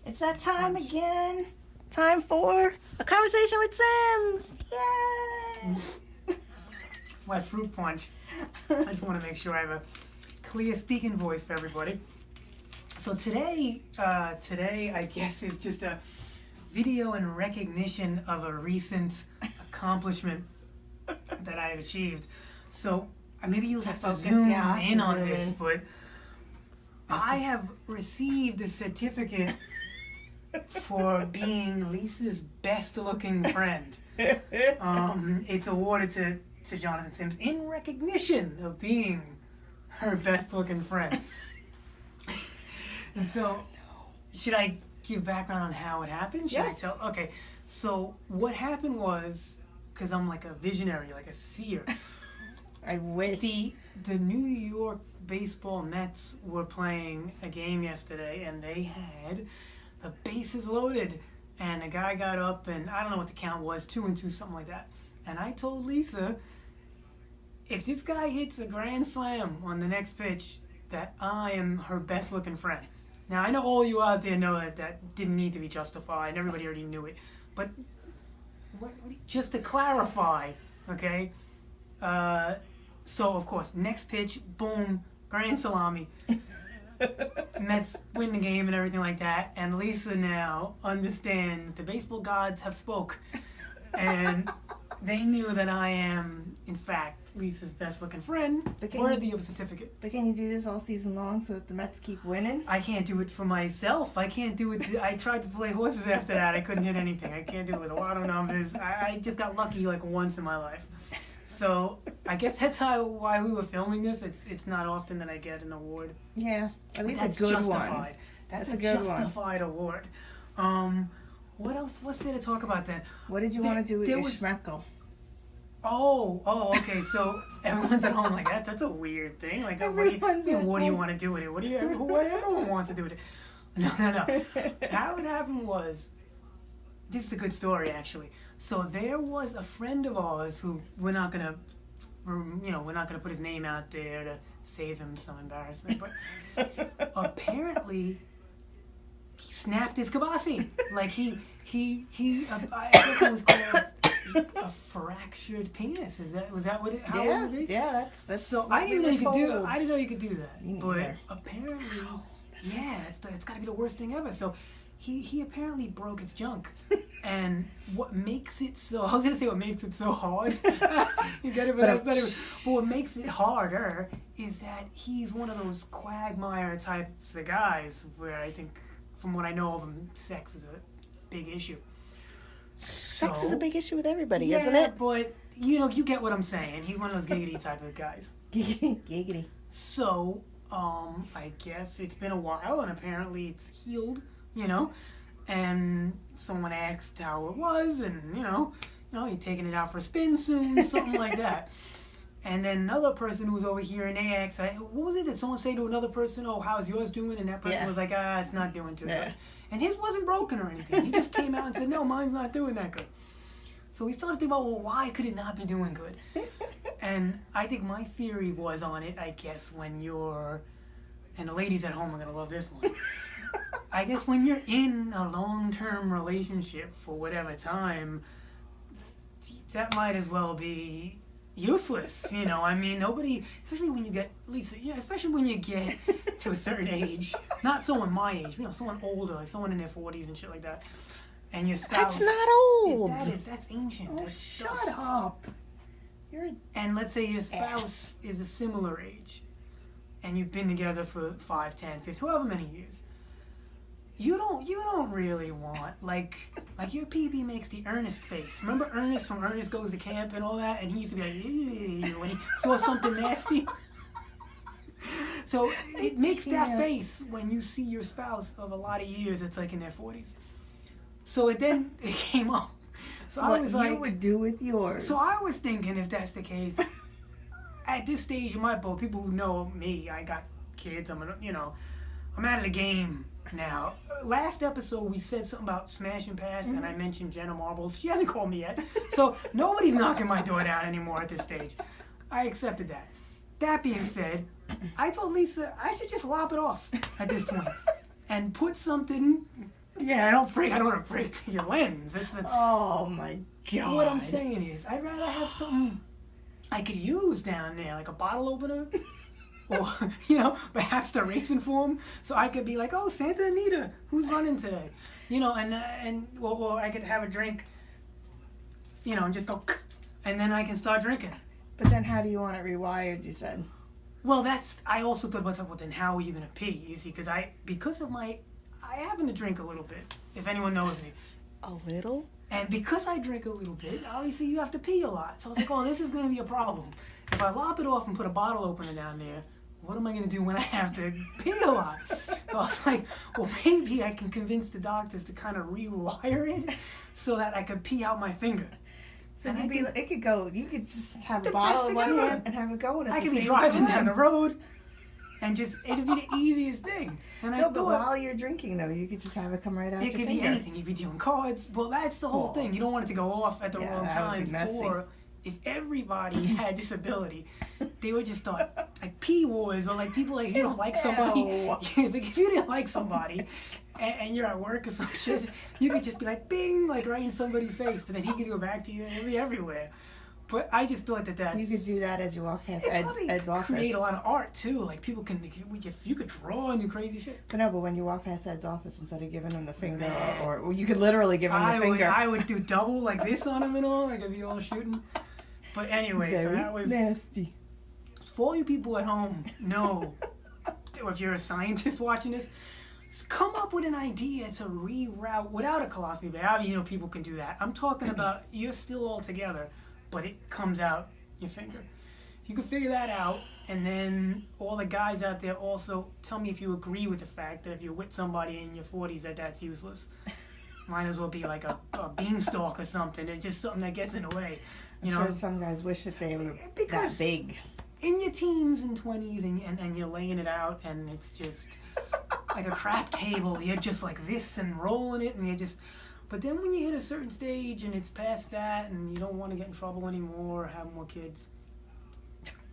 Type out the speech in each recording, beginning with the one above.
It's that time again. Time for a conversation with Sims. Yay! It's my fruit punch. I just want to make sure I have a clear speaking voice for everybody. So today I guess is just a video in recognition of a recent accomplishment that I have achieved. So maybe you'll have to zoom in on this, but I have received a certificate for being Lisa's best-looking friend. It's awarded to Jonathan Sims in recognition of being her best-looking friend. And so, should I give background on how it happened? Should Yes. I tell? Okay. So what happened was, because I'm like a visionary, like a seer. I wish. The New York baseball Mets were playing a game yesterday, and they had the bases loaded, and a guy got up, and I don't know what the count was, 2-2, something like that. And I told Lisa, if this guy hits a grand slam on the next pitch, that I am her best-looking friend. Now, I know all you out there know that didn't need to be justified, and everybody already knew it. But just to clarify, okay? So, of course, next pitch, boom, grand salami. Mets win the game and everything like that. And Lisa now understands the baseball gods have spoke. And they knew that I am, in fact, Lisa's best-looking friend, worthy of a certificate. But can you do this all season long so that the Mets keep winning? I can't do it for myself. I can't do it. I tried to play horses after that. I couldn't hit anything. I can't do it with a lot of numbers. I just got lucky like once in my life. So I guess that's why we were filming this. It's not often that I get an award. Yeah, at least that's a good justified. one. That's a good justified award. What else? What's there to talk about then? What did you want to do with your schmeckle? Oh, okay. So everyone's at home like that. That's a weird thing. Like, what do you want to do with it? What everyone wants to do with it? No. How it happened was, this is a good story actually. So there was a friend of ours who we're not gonna put his name out there to save him some embarrassment, but apparently he snapped his kabasi. Like he I guess it was called a fractured penis. Was that what it? How yeah, it would be? Yeah, that's so I didn't know you could do that. But apparently, it's got to be the worst thing ever. So he apparently broke his junk, and what makes it so? I was gonna say what makes it so hard. You get it, but that's not even. But what makes it harder is that he's one of those quagmire types of guys where I think, from what I know of him, sex is a big issue. Sex is a big issue with everybody, isn't it? But you get what I'm saying. He's one of those giggity type of guys. Giggity. So, I guess it's been a while, and apparently it's healed, and someone asked how it was, and, you're taking it out for a spin soon, something like that. And then another person who was over here, and they asked, what was it that someone said to another person, oh, how's yours doing? And that person was like, it's not doing too good. And his wasn't broken or anything. He just came out and said, no, mine's not doing that good. So we started thinking about, well, why could it not be doing good? And I think my theory was on it, I guess, when you're, and the ladies at home are going to love this one. I guess when you're in a long-term relationship for whatever time, that might as well be useless. I mean, nobody, especially when you get, Lisa, especially when you get to a certain age, not someone my age, someone older, like someone in their 40s and shit like that, and your spouse. That's not old. That's ancient. Oh, shut up. And let's say your spouse is a similar age, and you've been together for 5, 10, 15, however many years. You don't really want, like your PB makes the Ernest face. Remember Ernest from Ernest Goes to Camp and all that? And he used to be like, ew, when he saw something nasty. So it makes that face when you see your spouse of a lot of years that's like in their 40s. So it came up. So I was like, you would do with yours. So I was thinking, if that's the case, at this stage in my boat, people who know me, I got kids, I'm out of the game now. Last episode, we said something about smash and pass, and I mentioned Jenna Marbles. She hasn't called me yet. So nobody's knocking my door down anymore at this stage. I accepted that. That being said, I told Lisa I should just lop it off at this point and put something Yeah, I don't want to break your lens. That's the, Oh my god. what I'm saying is, I'd rather have something I could use down there, like a bottle opener, or perhaps the racing form, so I could be like, oh, Santa Anita, who's running today, or I could have a drink, and just go, and then I can start drinking. But then how do you want it rewired, you said? Well, I also thought about that. Well, then how are you gonna pee? You see, because I happen to drink a little bit. If anyone knows me, A little? and because I drink a little bit, obviously you have to pee a lot. So I was like, oh, this is gonna be a problem. If I lop it off and put a bottle opener down there, what am I gonna do when I have to pee a lot? So I was like, well, maybe I can convince the doctors to kind of rewire it so that I could pee out my finger. So And it could go, you could just have a The bottle best in thing one ever. hand and have it going at I the could be same driving time. down the road and it'd be the easiest thing. And I No, but thought, while you're drinking, though, you could just have it come right out it your could finger. be anything. You could be doing cards. Well, that's the whole Well, thing. You don't want it to go off at the yeah, wrong that would time. be messy. Or if everybody had this ability, they would just start like pee wars, or like people like if you don't like somebody. Ew. If you didn't like somebody and you're at work or some shit, you could just be like bing, like right in somebody's face, but then he could go back to you. It'd be everywhere. But I just thought that's... You could do that as you walk past It Ed's probably office. create a lot of art too. Like people you could draw and do crazy shit. But no, but when you walk past Ed's office, instead of giving him the finger, Man. or you could literally give him the finger. I would do double like this on him and all. Like I'd be all shooting. But anyway, so Very that was nasty. for all you people at home. No, or if you're a scientist watching this, come up with an idea to reroute without a colostomy bag. People can do that. I'm talking about you're still all together, but it comes out your finger. You can figure that out, and then all the guys out there also tell me if you agree with the fact that if you're with somebody in your 40s that's useless. Might as well be like a beanstalk or something. It's just something that gets in the way. I'm sure some guys wish that they were Because- that big. In your teens and 20s and you're laying it out and it's just like a crap table. You're just like this and rolling it and you're just... But then when you hit a certain stage and it's past that and you don't want to get in trouble anymore or have more kids,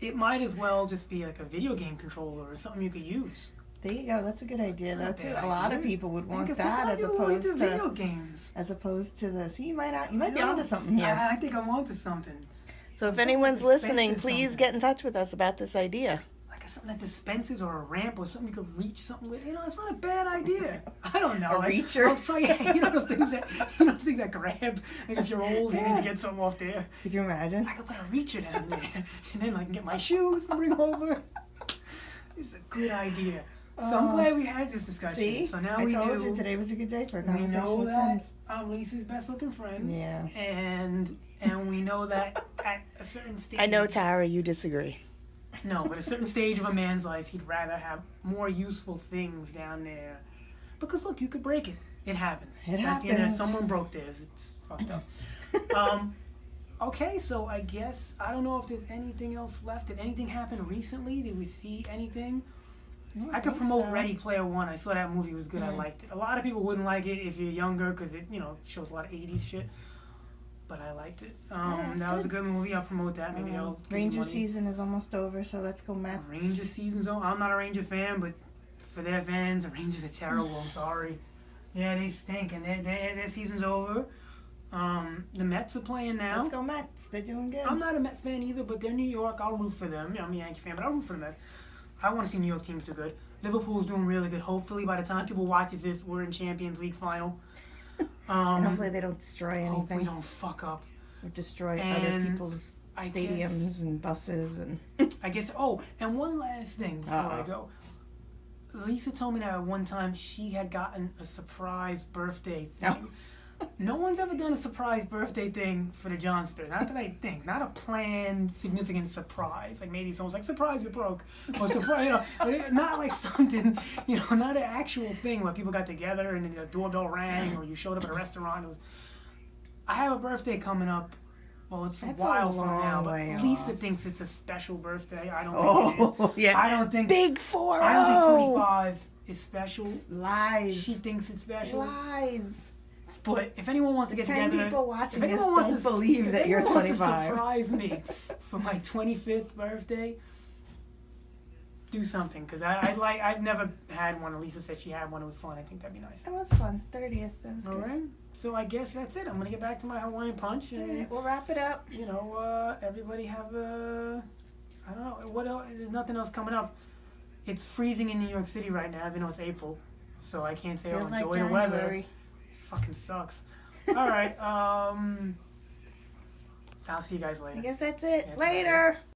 it might as well just be like a video game controller or something you could use. There you go. That's a good idea, It's though, not a too. bad A lot of idea. people would want Because that as people like opposed the video to games. the. See, you might be I know. onto something here. I think I'm onto something. So if Something anyone's that listening, dispenses please something. get in touch with us about this idea. Like something that dispenses or a ramp or something you could reach something with. It's not a bad idea. I don't know. A reacher? I was trying, those things that grab. Like if you're old, you need to get something off there. Could you imagine? I could put a reacher down there, and then I can get my shoes and bring them over. It's a good idea. So I'm glad we had this discussion. See? So now I we told know, you today was a good day for a we conversation know with that Sims. I'm Lisa's best looking friend. Yeah. And we know that at a certain stage. I know, Tara, you disagree. No, but a certain stage of a man's life, he'd rather have more useful things down there. Because look, you could break it. It happened. It That's the internet. happens. Someone broke theirs. It's fucked up. Okay, so I guess I don't know if there's anything else left. Did anything happen recently? Did we see anything? I could promote Ready Player One. I saw that movie was good. I liked it. A lot of people wouldn't like it if you're younger because it shows a lot of 80s shit. But I liked it. it's that was a good. good movie. I'll promote that. Maybe they'll give me Ranger money. season is almost over, so let's go Mets. Ranger season's over. I'm not a Ranger fan, but for their fans, the Rangers are terrible. I'm sorry. Yeah, they stink, and their season's over. The Mets are playing now. Let's go Mets. They're doing good. I'm not a Met fan either, but they're New York. I'll root for them. I'm a Yankee fan, but I'll root for the Mets. I want to see New York teams do good. Liverpool's doing really good. Hopefully, by the time people watch this, we're in Champions League final. And hopefully they don't destroy Hope we anything don't fuck up. or destroy And other people's I stadiums guess- and buses and. I guess. Oh, and one last thing before I Uh-oh. go. Lisa told me that at one time she had gotten a surprise birthday thing. No one's ever done a surprise birthday thing for the Johnster. Not that I think. Not a planned, significant surprise. Like maybe someone's like, surprise, you're broke. Or surprise, not like something, not an actual thing where people got together and the doorbell rang or you showed up at a restaurant. I have a birthday coming up. Well, it's That's a while a from now, long but way Lisa off. thinks it's a special birthday. I don't think it is. Oh, yeah. I don't think Big I don't think 4-0. 25 is special. Lies. She thinks it's special. Lies. But if anyone wants to get 10 together, people watching if this anyone wants don't to, believe if that you're anyone wants to 25. surprise me for my 25th birthday, do something because I've never had one. Elisa said she had one. It was fun. I think that'd be nice. That was fun. 30th. That was All good. right. So I guess that's it. I'm gonna get back to my Hawaiian Punch, All and right, we'll wrap it up. everybody have a. I don't know what else. There's nothing else coming up. It's freezing in New York City right now. Even though it's April, so I can't say Feels like enjoy the weather. January. Fucking sucks. All right. I'll see you guys later. I guess that's it. Yeah, it's Later.